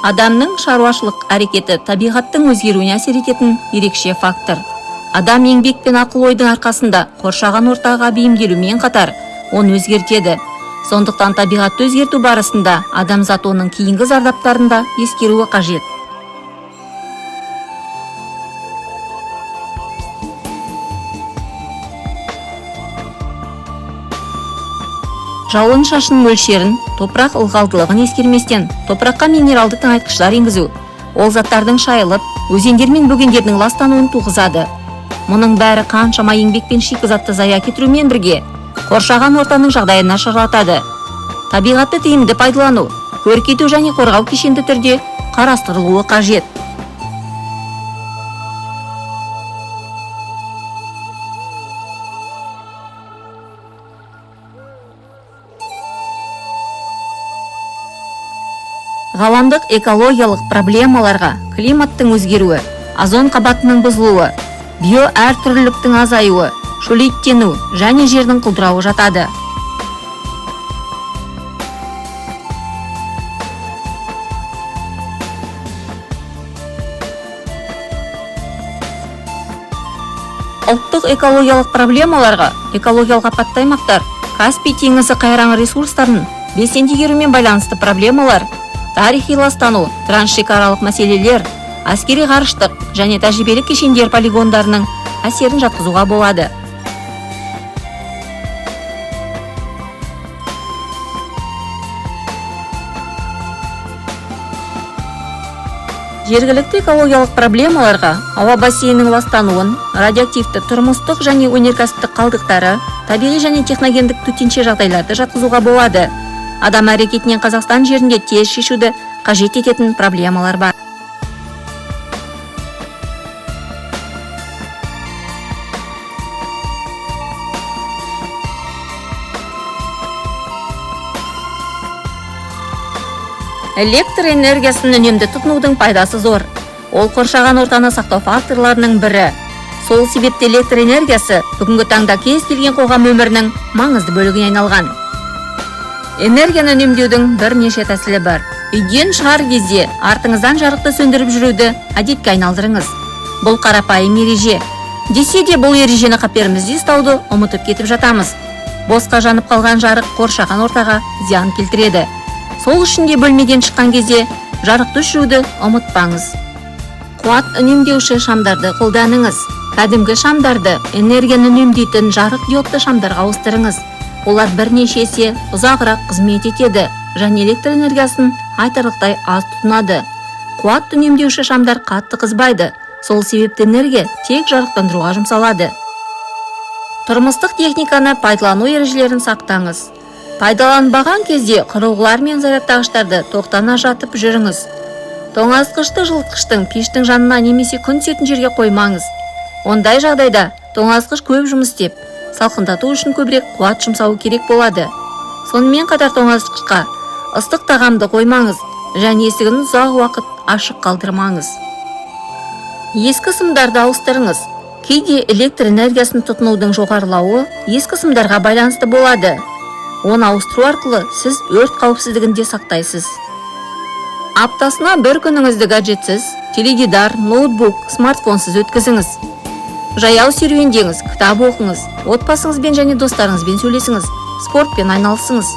Адамның шаруашылық әрекеті табиғаттың өзгеруіне әсер ететін ерекше фактор. Адам еңбек пен ақыл ойдың арқасында қоршаған ортаға бейімделумен қатар оны өзгертеді. Сондықтан табиғатты өзгерту барысында адамзат оның кейінгі зардаптарын да ескеруі қажет. Жауын-шашын мөлшерін, топырақ ылғалдылығын ескерместен, топыраққа минералды тыңайтқыштар енгізу, ол заттардың шайылып, өзендер мен бөгендердің ластануын туғызады. Мұның бәрі қаншама еңбек пен шикізатты зая кетірумен бірге қоршаған ортаның жағдайын нашарлатады. Табиғатты тиімді пайдалану, көркейту және қорғау кешенді түрде қарастырылуы қажет. Ғаламдық экологиялық проблемаларға климаттың өзгеруі, озон қабатының бұзылуы, био әртүрліліктің азаюы, шөлейттену және жердің құлдырауы жатады. Ұлттық экологиялық проблемаларға экологиялық апатты аймақтар, Каспий теңізі қайраңы ресурстарын белсенді игерумен байланысты проблемалар, тарихи ластану, трансшекаралық мәселелер, әскери ғарыштық және тәжірибелік кешендер полигондарының әсерін жатқызуға болады. Жергілікті экологиялық проблемаларға ауа бассейнінің ластануын, радиоактивті тұрмыстық және өнеркәсіптік қалдықтары, табиғи және техногендік төтенше жағдайларды жатқызуға болады. Адам әрекетінен Қазақстан жерінде тез шешуді қажет ететін проблемалар бар. Электр энергиясын үнемді тұтынудың пайдасы зор. Ол қоршаған ортаны сақтау факторларының бірі. Сол себепті электр энергиясы бүгінгі таңда кез келген қоғам өмірінің маңызды бөлігіне айналған. Энергияны үнемдеудің бірнеше тәсілі бар. Үйден шығар кезде артыңыздан жарықты сөндіріп жүруді әдетке айналдырыңыз. Бұл қарапайым ереже. Десе де бұл ережені қаперімізде ұстауды ұмытып кетіп жатамыз. Босқа жанып қалған жарық қоршаған ортаға зиян келтіреді. Сол үшін де бөлмеден шыққан кезде жарықты өшіруді ұмытпаңыз. Қуат үнемдеуші шамдарды қолданыңыз. Кәдімгі шамдарды энергияны үнемдейтін жарық диодты шамдарға ауыстырыңыз. Олар бірнеше есе ұзағырақ қызмет етеді және электр энергиясын айтарлықтай аз тұтынады. Қуат үнемдеуші шамдар қатты қызбайды. Сол себепті энергия тек жарықтандыруға жұмсалады. Тұрмыстық техниканы пайдалану ережелерін сақтаңыз. Пайдаланбаған кезде құрылғылар мен зарядтағыштарды тоқтана жатып жүріңіз. Тоңазытқышты жылытқыштың пештің жанына немесе күн түсетін жерге қоймаңыз. Ондай жағдайда тоңазытқыш көп жұмыс істеп, салқындату үшін көбірек қуат жұмсауы керек болады. Сонымен қатар тоңазытқышқа ыстық тағамды қоймаңыз және есігін ұзақ уақыт ашық қалдырмаңыз. Ескі сымдарды ауыстырыңыз. Кейде электр энергиясын тұтынудың жоғарылауы ескі сымдарға байланысты болады. Оны ауыстыру арқылы сіз өрт қауіпсіздігінде сақтайсыз. Аптасына бір күніңізді гаджетсіз, теледидар, ноутбук, смартфонсыз өткізіңіз. Жаяу серуендеңіз, кітап оқыңыз, отбасыңызбен және достарыңызбен сөйлесіңіз, спортпен айналысыңыз.